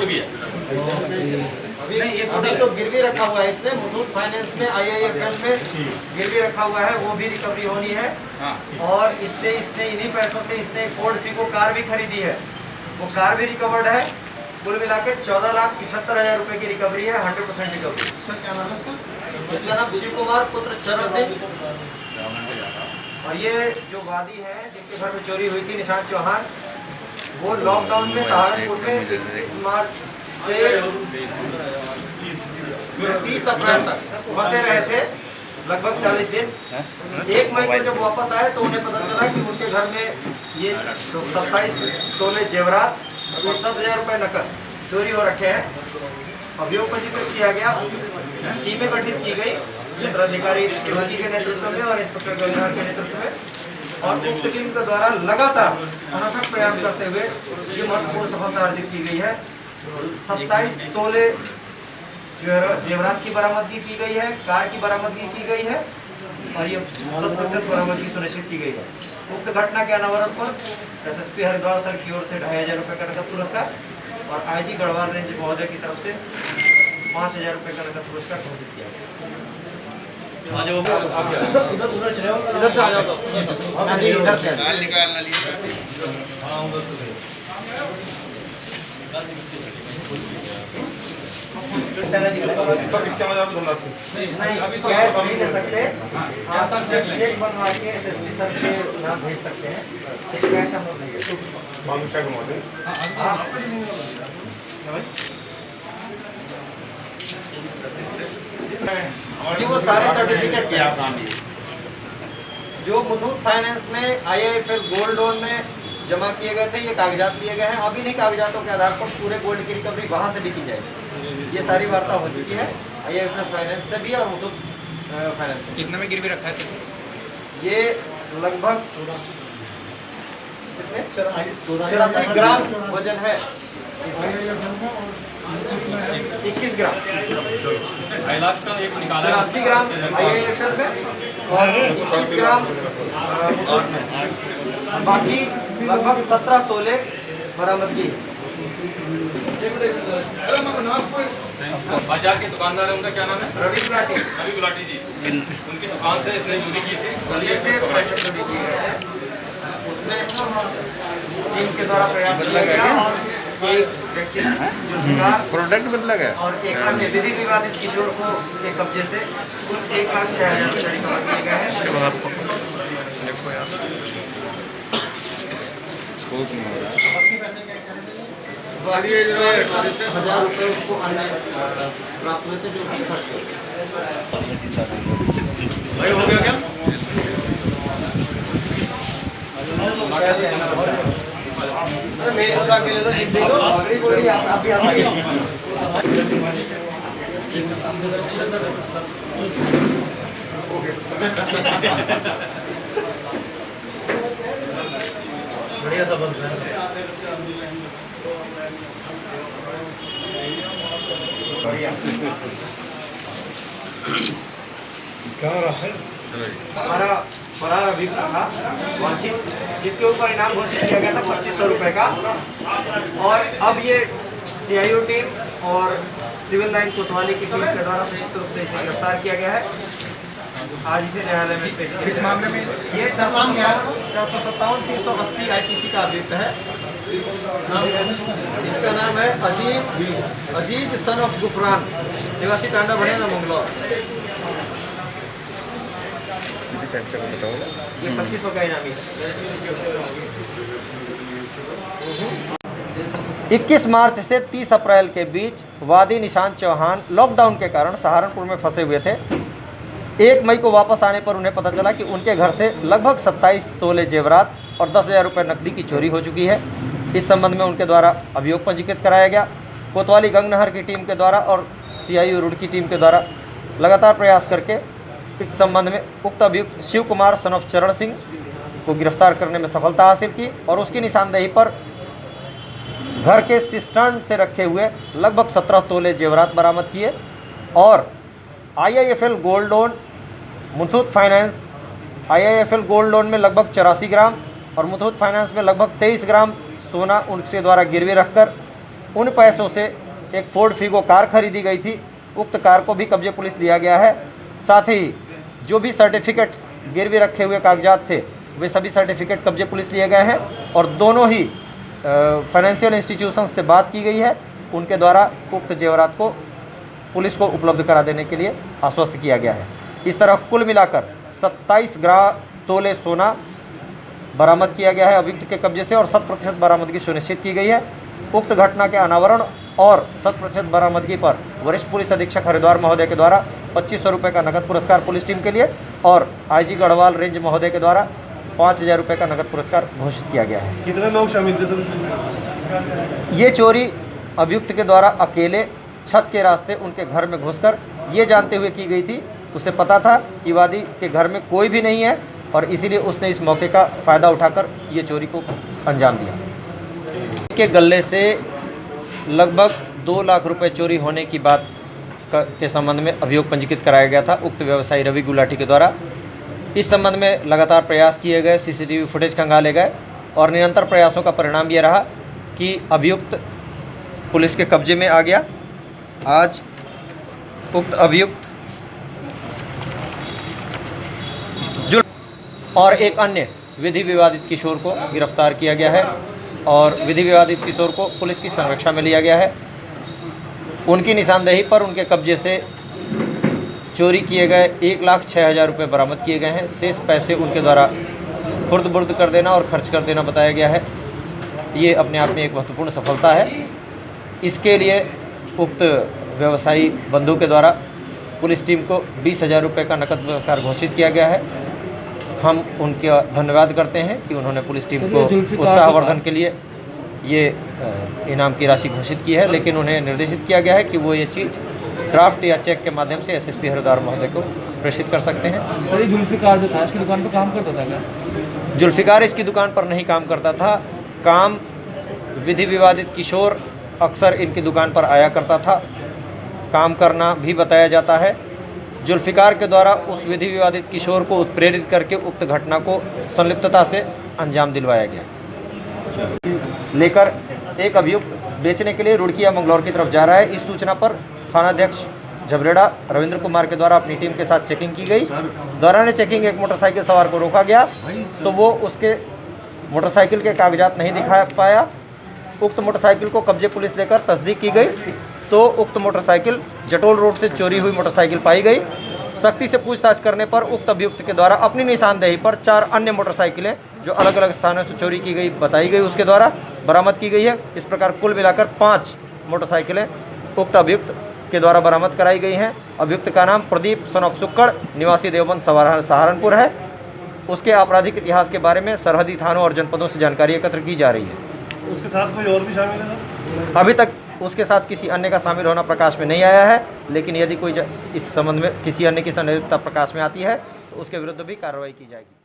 भी है। अभी तो गिरवी रखा हुआ है इसने मुथूट फाइनेंस में, IIFL में गिरवी रखा हुआ है, वो भी रिकवरी होनी है। और इसने इन्हीं पैसों से इसने फोर्ड फीगो कार भी खरीदी है, वो कार भी रिकवर्ड है। कुल मिला के 14,75,000 रुपए की रिकवरी है, 100% रिकवरी। सर क्या नाम है इसका? इसका नाम शिव कुमार पुत्र चरण सिंह। और ये जो वादी है जिनके घर में चोरी हुई थी, निशांत चौहान, वो लॉकडाउन में सहारनपुर में 30 मार्च से 30 अप्रैल तक फंसे रहे थे, लगभग 40 दिन। 1 मई को जब वापस आए तो उन्हें पता चला कि उनके घर में ये 27 तोले जेवरात और 10,000 रुपये नकद चोरी हो रखे हैं। अभियोग पंजीकृत किया गया, टीमें गठित की गई क्षेत्राधिकारी शिवाजी के नेतृत्व में और इंस्पेक्टर गंगार के नेतृत्व में, और उक्त टीम के द्वारा लगातार अनथक प्रयास करते हुए ये महत्वपूर्ण सफलता अर्जित की गई है। 27 तोले जेवरात की बरामदगी की गई है, कार की बरामदगी की गई है और ये 100% बरामदगी सुनिश्चित की गई है। उक्त घटना के अनावरण पर SSP हरिद्वार सर की ओर से 2,500 रुपये का नकद पुरस्कार और IG गढ़वाल रेंज महोदय की तरफ से 5,000 रुपये का नकद पुरस्कार घोषित किया गया। इधर से आ जाओ तो इधर से कैश नहीं ले सकते, आप चेक बनवा के SSP सर के नाम भेज सकते हैं, कैश हम लोग नहीं। वो सारे सर्टिफिकेट जो मुथूट फाइनेंस में IIFL गोल्ड लोन में जमा किए गए थे, ये कागजात लिए गए हैं। अभी नहीं कागजातों के आधार पर पूरे गोल्ड की रिकवरी वहाँ से भी की जाएगी। ये सारी वार्ता हो चुकी है IIFL फाइनेंस से भी और मुथूट फाइनेंस से। कितने में गिरवी रखा है? ये लगभग 84 ग्राम वजन है, 21 ग्राम 2.5 लाख का एक निकाला, 84 ग्राम IIFL में और 21 ग्राम मुथूट में, बाकी लगभग 17 तोले बरामदगी। बाजार के दुकानदार है, उनका क्या नाम है? रवि गुलाटी। रवि गुलाटी जी, उनकी दुकान से इसने चोरी की थी। पैसे चोरी किए गए हैं, उसमें टीम के द्वारा प्रयास किया गया और एक व्यक्ति जो शिकार प्रोडक्ट बदला गया और एक अन्य विधि विवादित किशोर को के कब्जे से कुल 1,06,000 रुपये रिकवर किए गए हैं। देखो यार बहुत नहीं हो रहा। 1,000 रुपये उसको अन्य प्राप्त हुए थे जो कि खर्च भाई हो गया क्या? मेरे खुदा के लिए तो जितने को बड़ी बड़ी आप भी आइए। बढ़िया सा बस बढ़िया क्या रहा है? हमारा फरार अभियुक्त था वांछित, जिसके ऊपर इनाम घोषित किया गया था 2,500 रुपये का। और अब ये CIO टीम और सिविल लाइन कोतवाली की टीम के द्वारा संयुक्त रूप से इसे गिरफ्तार किया गया है। आज इसे न्यायालय में पेश किया। इस मामले में ये 457 380 IPC का अभियुक्त है। इसका नाम है अजीज सन ऑफ गुफरान, निवासी टांडा भड़ियाना मंगलौर। चाचा को बताओ। ये 2,500 का इनामी है। 21 मार्च से 30 अप्रैल के बीच वादी निशांत चौहान लॉकडाउन के कारण सहारनपुर में फंसे हुए थे। 1 मई को वापस आने पर उन्हें पता चला कि उनके घर से लगभग 27 तोले जेवरात और 10,000 रुपये नकदी की चोरी हो चुकी है। इस संबंध में उनके द्वारा अभियोग पंजीकृत कराया गया। कोतवाली गंगनहर की टीम के द्वारा और CIO रुड़ की टीम के द्वारा लगातार प्रयास करके इस संबंध में उक्त अभियुक्त शिव कुमार सन ऑफ चरण सिंह को गिरफ्तार करने में सफलता हासिल की और उसकी निशानदेही पर घर के सिस्टर्न से रखे हुए लगभग 17 तोले जेवरात बरामद किए और IIFL gold loan, Muthoot finance IIFL gold loan में लगभग 84 ग्राम और मुथूट फाइनेंस में लगभग 23 ग्राम सोना उनके द्वारा गिरवी रखकर उन पैसों से एक फोर्ड फीगो कार खरीदी गई थी। उक्त कार को भी कब्जे पुलिस लिया गया है। साथ ही जो भी सर्टिफिकेट्स गिरवी रखे हुए कागजात थे वे सभी सर्टिफिकेट कब्जे पुलिस लिए गए हैं और दोनों ही फाइनेंशियल इंस्टीट्यूशंस से बात की गई है। उनके द्वारा उक्त जेवरात को पुलिस को उपलब्ध करा देने के लिए आश्वस्त किया गया है। इस तरह कुल मिलाकर 27 तोले सोना बरामद किया गया है अभियुक्त के कब्जे से और 100% बरामदगी सुनिश्चित की गई है। उक्त घटना के अनावरण और 100% बरामदगी पर वरिष्ठ पुलिस अधीक्षक हरिद्वार महोदय के द्वारा 2500 रुपये का नगद पुरस्कार पुलिस टीम के लिए और आईजी गढ़वाल रेंज महोदय के द्वारा 5000 रुपये का नगद पुरस्कार घोषित किया गया है। कितने लोग शामिल थे सर? ये चोरी अभियुक्त के द्वारा अकेले छत के रास्ते उनके घर में घुसकर ये जानते हुए की गई थी। उसे पता था कि वादी के घर में कोई भी नहीं है और इसीलिए उसने इस मौके का फ़ायदा उठाकर ये चोरी को अंजाम दिया। के गले से लगभग 2 लाख रुपए चोरी होने की बात के संबंध में अभियोग पंजीकृत कराया गया था उक्त व्यवसायी रवि गुलाटी के द्वारा। इस संबंध में लगातार प्रयास किए गए, सीसीटीवी फुटेज खंगाले गए और निरंतर प्रयासों का परिणाम ये रहा कि अभियुक्त पुलिस के कब्जे में आ गया। आज उक्त अभियुक्त और एक अन्य विधि विवादित किशोर को गिरफ्तार किया गया है और विधि विवादित किशोर को पुलिस की संरक्षण में लिया गया है। उनकी निशानदेही पर उनके कब्जे से चोरी किए गए 1,06,000 रुपये बरामद किए गए हैं। शेष पैसे उनके द्वारा खुर्द बुर्द कर देना और खर्च कर देना बताया गया है। ये अपने आप में एक महत्वपूर्ण सफलता है। इसके लिए उक्त व्यवसायी बंधु के द्वारा पुलिस टीम को 20,000 रुपये का नकद पुरस्कार घोषित किया गया है। हम उनका धन्यवाद करते हैं कि उन्होंने पुलिस टीम को उत्साहवर्धन के लिए ये इनाम की राशि घोषित की है, लेकिन उन्हें निर्देशित किया गया है कि वो ये चीज़ ड्राफ्ट या चेक के माध्यम से एसएसपी हरिद्वार महोदय को प्रेषित कर सकते हैं। सर ये जुल्फिकार जो था इसकी दुकान पर काम करता था क्या? जुल्फिकार इसकी दुकान पर नहीं काम करता था। काम विधि विवादित किशोर अक्सर इनकी दुकान पर आया करता था। काम करना भी बताया जाता है। जुल्फिकार के द्वारा उस विधि विवादित किशोर को उत्प्रेरित करके उक्त घटना को संलिप्तता से अंजाम दिलवाया गया। लेकर एक अभियुक्त बेचने के लिए रुड़की या मंगलौर की तरफ जा रहा है। इस सूचना पर थानाध्यक्ष झबरेड़ा रविंद्र कुमार के द्वारा अपनी टीम के साथ चेकिंग की गई। दौरान चेकिंग एक मोटरसाइकिल सवार को रोका गया तो वो उसके मोटरसाइकिल के कागजात नहीं दिखा पाया। उक्त मोटरसाइकिल को कब्जे पुलिस लेकर तस्दीक की गई तो उक्त मोटरसाइकिल जटोल रोड से चोरी हुई मोटरसाइकिल पाई गई। सख्ती से पूछताछ करने पर उक्त अभियुक्त के द्वारा अपनी निशानदेही पर 4 अन्य मोटरसाइकिलें जो अलग अलग स्थानों से चोरी की गई बताई गई उसके द्वारा बरामद की गई है। इस प्रकार कुल मिलाकर 5 मोटरसाइकिलें उक्त अभियुक्त के द्वारा बरामद कराई गई हैं। अभियुक्त का नाम प्रदीप सन ऑफ सुक्कड़ निवासी देवबंद सहारनपुर है। उसके आपराधिक इतिहास के बारे में सरहदी थानों और जनपदों से जानकारी एकत्र की जा रही है। उसके साथ कोई और भी शामिल है सर? अभी तक उसके साथ किसी अन्य का शामिल होना प्रकाश में नहीं आया है, लेकिन यदि कोई इस संबंध में किसी अन्य की संलिप्तता प्रकाश में आती है तो उसके विरुद्ध भी कार्रवाई की जाएगी।